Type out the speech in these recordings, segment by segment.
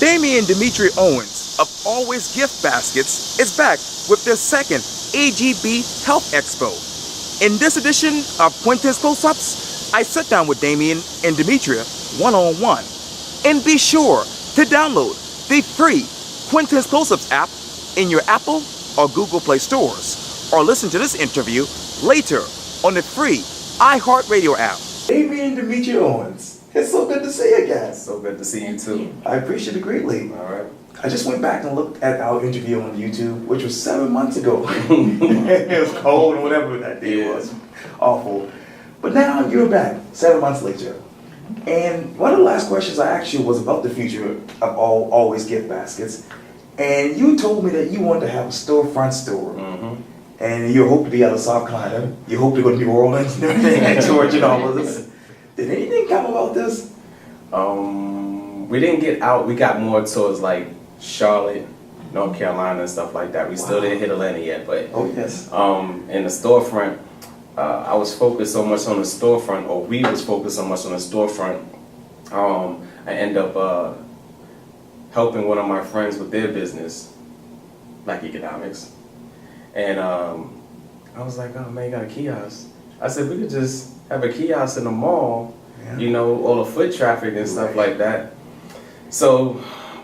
Damion and Demetria Owens of Always Gift Baskets is back with their second AGB Health Expo. In this edition of Quintin's Close-Ups, I sit down with Damion and Demetria one-on-one. And be sure to download the free Quintin's Close-Ups app in your Apple or Google Play stores, or listen to this interview later on the free iHeartRadio app. Damion and Demetria Owens, it's so good to see you guys. So good to see you too. I appreciate it greatly. All right. I just went back and looked at our interview on YouTube, which was 7 months ago. It was cold or whatever that day was. Awful. But now you're back, 7 months later. And one of the last questions I asked you was about the future of Always Gift Baskets. And you told me that you wanted to have a storefront store. Mm-hmm. And you hope to be out of South Carolina. You hope to go to New Orleans and everything, and Georgia and all of this. Did anything come about this? We didn't get out. We got more towards like Charlotte, North Carolina and stuff like that. We still didn't hit Atlanta yet, but oh yes. In the storefront, I was focused so much on the storefront, or we was focused so much on the storefront. I ended up helping one of my friends with their business, like economics, and I was like, oh man, you got a kiosk. I said we could just have a kiosk in the mall, you know, all the foot traffic and stuff like that. So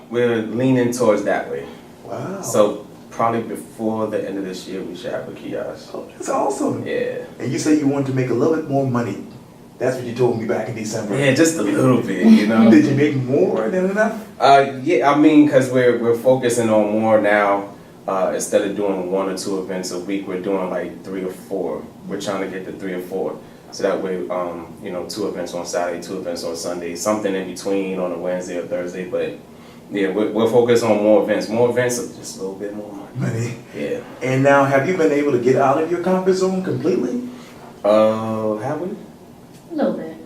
we're leaning towards that way. Wow. So probably before the end of this year, we should have a kiosk. Oh, that's awesome. Yeah. And you said you wanted to make a little bit more money. That's what you told me back in December. Yeah, just a little bit, you know. Did you make more than enough? Yeah, I mean, because we're focusing on more now. Instead of doing 1 or 2 events a week, we're doing like 3 or 4. We're trying to get to 3 or 4. So that way, you know, 2 events on Saturday, 2 events on Sunday, something in between on a Wednesday or Thursday. But yeah, we're focused on more events. More events are just a little bit more money. Yeah. And now, have you been able to get out of your comfort zone completely? Have we? A little bit.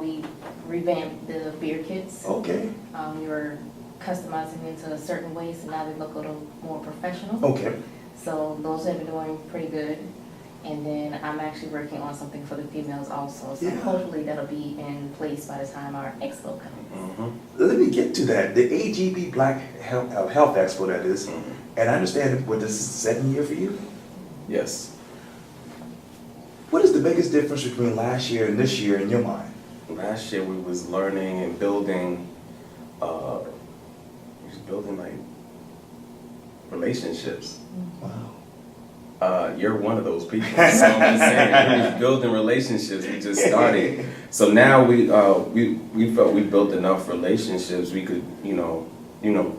We revamped the beer kits. Okay. We were customizing into a certain way, so now they look a little more professional. Okay. So those have been doing pretty good. And then I'm actually working on something for the females also. So hopefully that'll be in place by the time our expo comes. Mm-hmm. Let me get to that. The AGB Black Health Expo, that is. Mm-hmm. And I understand what this is the 2nd year for you? Yes. What is the biggest difference between last year and this year in your mind? Last year we was learning and building, like relationships. Wow. You're one of those people. So I'm saying we was building relationships. We just started. So now we felt we built enough relationships. We could, you know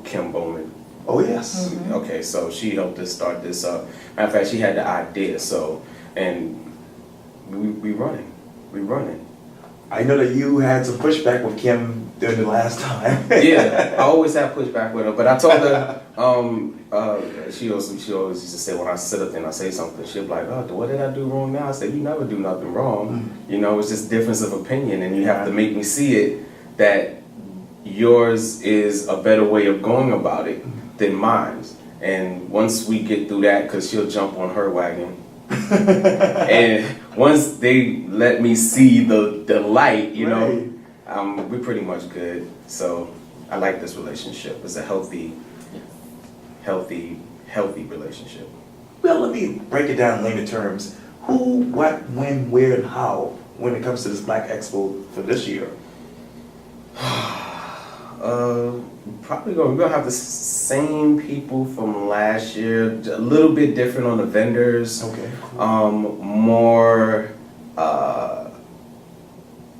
Kim Bowman. Oh yes. Mm-hmm. Okay, so she helped us start this up. Matter of fact, she had the idea. So and we running. I know that you had some pushback with Kim during the last time. Yeah, I always have pushback with her, but I told her, she always used to say when I sit up there and I say something, she'll be like, oh, what did I do wrong now? I said, you never do nothing wrong. You know, it's just difference of opinion, and you have to make me see it that yours is a better way of going about it than mine. And once we get through that, because she'll jump on her wagon, and once they let me see the light, you know, we're pretty much good. So I like this relationship. It's a healthy relationship. Well, let me break it down in layman terms. Who, what, when, where, and how when it comes to this Black Expo for this year? Probably we're gonna have the same people from last year. A little bit different on the vendors. Okay. More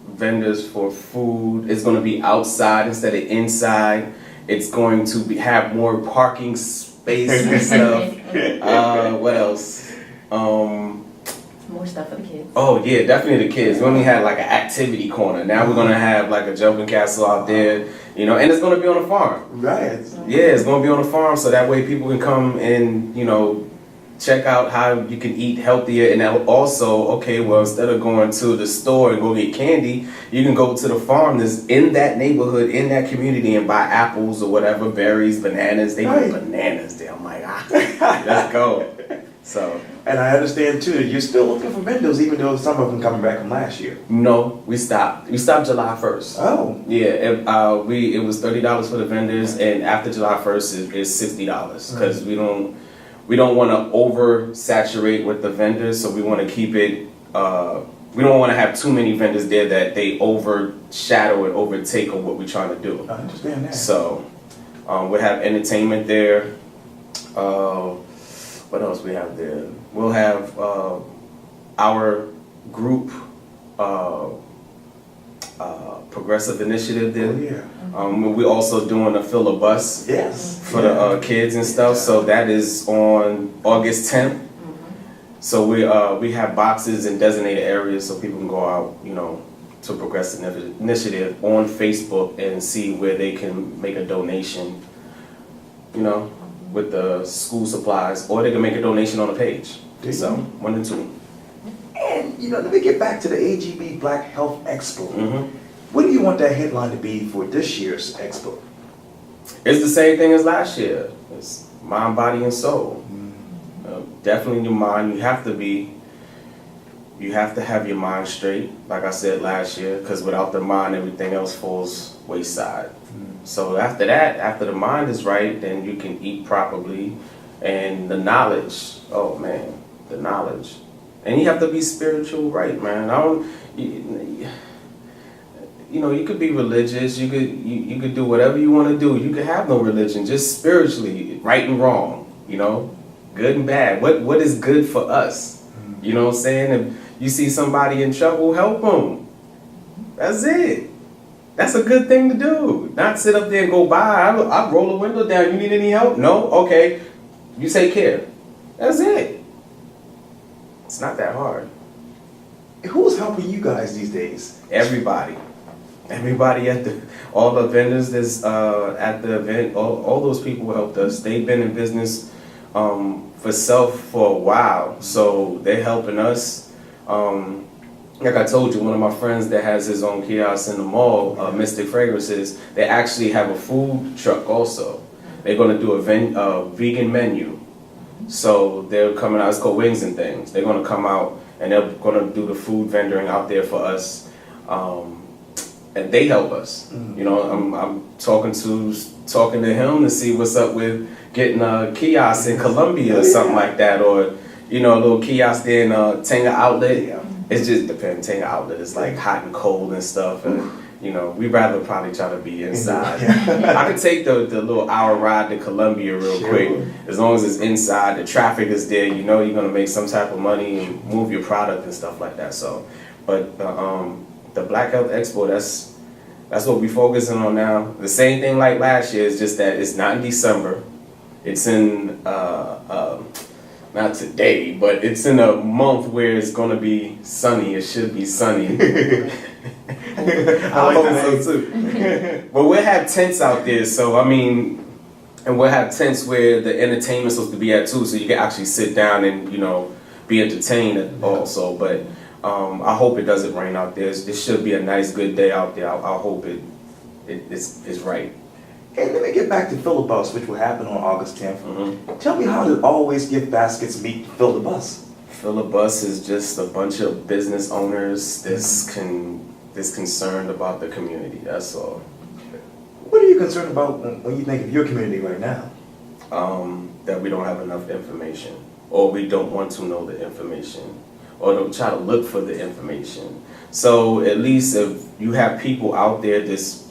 vendors for food. It's gonna be outside instead of inside. It's going to have more parking space and stuff. What else? More stuff for the kids. Oh yeah, definitely the kids. We only had like an activity corner. Now we're gonna have like a jumping castle out there, you know, and it's gonna be on a farm. Right. Yeah, it's gonna be on a farm, so that way people can come and, you know, check out how you can eat healthier. And also, okay, well, instead of going to the store and go get candy, you can go to the farm that's in that neighborhood, in that community, and buy apples or whatever, berries, bananas. They put bananas there. I'm like, let's go. So. And And I understand too that you're still looking for vendors, even though some of them coming back from last year. No, we stopped. We stopped July 1st. Oh. Yeah, it was $30 for the vendors, and after July 1st, it's $60 because we don't want to oversaturate with the vendors, so we want to keep it. We don't want to have too many vendors there that they overshadow and overtake of what we're trying to do. I understand that. So we'll have entertainment there. What else we have there? We'll have our group progressive initiative there. Oh, yeah. We're also doing a fill a bus Yes. for the kids and stuff. So that is on August 10th. So we have boxes in designated areas so people can go out, you know, to Progressive Initiative on Facebook and see where they can make a donation, you know, with the school supplies, or they can make a donation on the page. So, 1 and 2. And, you know, let me get back to the AGB Black Health Expo. Mm-hmm. What do you want that headline to be for this year's Expo? It's the same thing as last year. It's mind, body, and soul. Definitely your mind. You have to have your mind straight, like I said last year, because without the mind, everything else falls wayside. So after that, after the mind is right, then you can eat properly, and the knowledge. Oh man, the knowledge, and you have to be spiritual, right, man. You know, you could be religious. You could do whatever you want to do. You could have no religion, just spiritually, right and wrong. You know, good and bad. What is good for us? You know what I'm saying? If you see somebody in trouble, help them. That's it. That's a good thing to do. Not sit up there and go by. I roll the window down. You need any help? No? Okay. You take care. That's it. It's not that hard. Who's helping you guys these days? Everybody. Everybody all the vendors that's at the event, all those people helped us. They've been in business for self for a while, so they're helping us. Like I told you, one of my friends that has his own kiosk in the mall, Mystic Fragrances, they actually have a food truck also. They're going to do a vegan menu. So they're coming out, it's called Wings and Things. They're going to come out and they're going to do the food vendoring out there for us. And they help us. You know, I'm talking to him to see what's up with getting a kiosk in Columbia or something like that, or you know, a little kiosk there in Tanger Outlet. It just depends. Tanger Outlet is like hot and cold and stuff, and you know, we'd rather probably try to be inside. I could take the little hour ride to Columbia real quick, as long as it's inside. The traffic is there. You know, you're gonna make some type of money and move your product and stuff like that. So, but the Black Health Expo, that's what we're focusing on now. The same thing like last year, is just that it's not in December. It's in not today, but it's in a month where it's gonna be sunny. It should be sunny. I hope so too. But we'll have tents out there, so I mean, and we'll have tents where the entertainment's supposed to be at too, so you can actually sit down and, you know, be entertained also. But I hope it doesn't rain out there. It should be a nice, good day out there. I hope it's right. Hey, let me get back to Fill the Bus, which will happen on August 10th. Tell me, how did Always Gift Baskets meet Fill the Bus? Fill the Bus is just a bunch of business owners that's concerned about the community. That's all. What are you concerned about when you think of your community right now? That we don't have enough information, or we don't want to know the information, or don't try to look for the information. So at least if you have people out there that's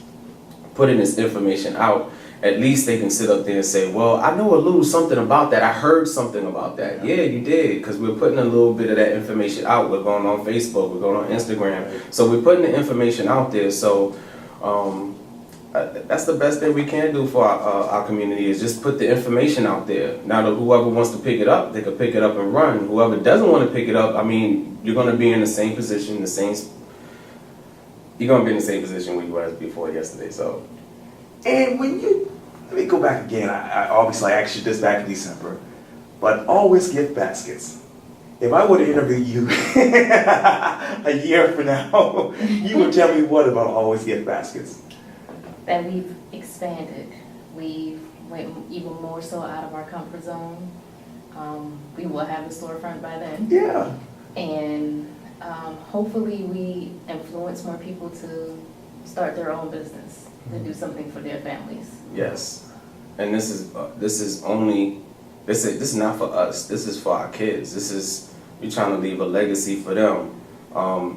putting this information out, at least they can sit up there and say, well, I know a little something about that. I heard something about that. Yeah, you did, because we're putting a little bit of that information out. We're going on Facebook, we're going on Instagram. So we're putting the information out there. So that's the best thing we can do for our community, is just put the information out there. Now that whoever wants to pick it up, they can pick it up and run. Whoever doesn't want to pick it up, I mean, you're going to be in the same position, you're going to be in the same position where you were before yesterday. So, and when let me go back again. I obviously asked you this back in December, but Always Gift Baskets. If I were to interview you a year from now, you would tell me what about Always Gift Baskets? That we've expanded. We've went even more so out of our comfort zone. We will have the storefront by then. Yeah. And hopefully we influence more people to start their own business, to do something for their families. Yes, and this is not for us. This is for our kids. We're trying to leave a legacy for them.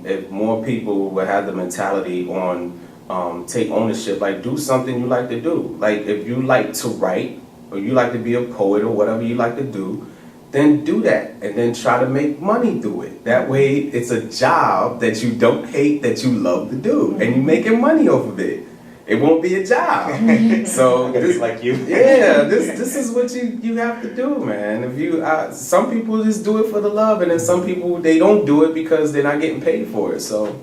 If more people would have the mentality on take ownership, like do something you like to do. Like if you like to write or you like to be a poet or whatever you like to do, then do that and then try to make money through it. That way it's a job that you don't hate, that you love to do, and you're making money off of it. It won't be a job. So I gotta be like you. Yeah, this is what you have to do, man. If you some people just do it for the love, and then some people they don't do it because they're not getting paid for it. So,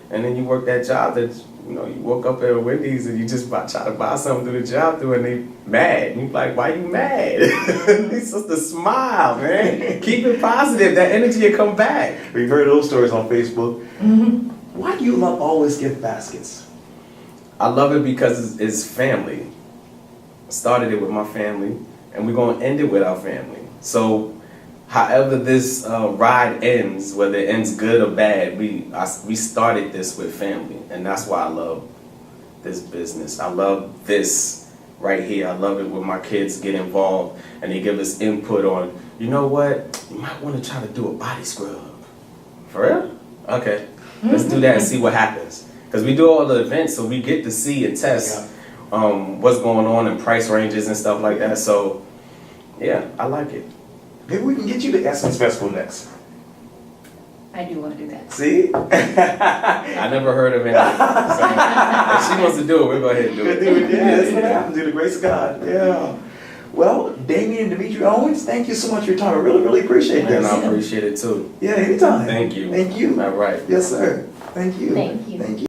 and then you work that job that you woke up at Wendy's and you just try to buy something through the job through, and they mad. And you're like, why you mad? It's just a smile, man. Keep it positive. That energy will come back. We've heard those stories on Facebook. Mm-hmm. Why do you love always gift baskets? I love it because it's family. I started it with my family, and we're going to end it with our family. So, however this ride ends, whether it ends good or bad, we started this with family, and that's why I love this business. I love this right here. I love it when my kids get involved and they give us input on, you know what, you might want to try to do a body scrub. For real? Okay, let's do that and see what happens. Because we do all the events, so we get to see and test what's going on and price ranges and stuff like that. So, yeah, I like it. Maybe we can get you to Essence Festival next. I do want to do that. See? I never heard of anything. So, if she wants to do it, we'll go ahead and do it. Yeah, that's what happens through the grace of God. Yeah. Well, Damion and Demetria Owens, thank you so much for your time. I really, really appreciate this. And I appreciate it too. Yeah, anytime. Thank you. Thank you. All right. Yes, sir. Thank you. Thank you. Thank you.